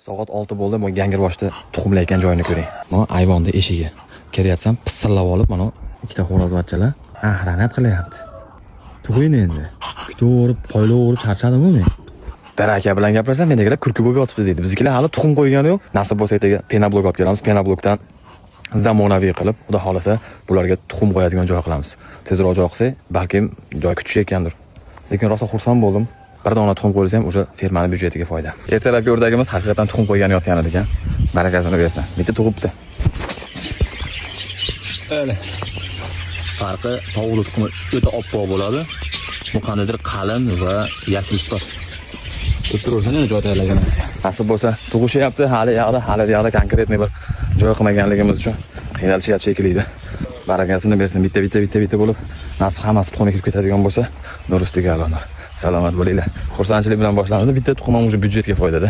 Soat 6 bo'ldi. Bu Gangirboshda tuxumlayotgan joyini ko'ring. Mana ayvonda eshigi. Kirayotsam, pissillab olib, mana ikkita xo'rozvatchalar ahranat qilyapti. Tug'in endi. Kutaverib, poylaverib charchadimmi men? Daraka bilan gaplashsam, mendagilar kurki bo'lib yotibdi deydi. Biznikilar hali tuxum qo'ygani yo'q. Nasib bo'lsa ertaga penablok olib kelamiz. Penablokdan zamonaviy qilib, xudo xolasa, bularga tuxum qo'yadigan joy qilamiz. Tezroq joy qilsak, balkim joy kutishayotgandir. Lekin rosa xursand bo'ldim. Bir dona tuxum qo'yilsa ham o'sha fermaning byudjetiga foyda. Ertalabki o'rdagimiz haqiqatan tuxum qo'ygani yotgan ekan. Barakasini bersin. Bitta tug'ibdi. Öyle. Farqi tovuqli tuxumi o'ta oppoq bo'ladi. Bu qandaydir qalin va yashil sifat. O'tirishini joy tayyorlaganmiz. Nasib bo'lsa, tug'ishyapti, hali yoqda konkretniy bir joy qilmaganligimiz uchun qiynalishyapti shekilli. Barakasini bersin. Bitta bo'lib, nasib hammasi tuxumga kirib ketadigan bo'lsa, nur ustiga albatta. Salomat bo'linglar. Xursandchilik bilan boshlanadi. Bitta tuxum ham o'sha byudjetga foydada.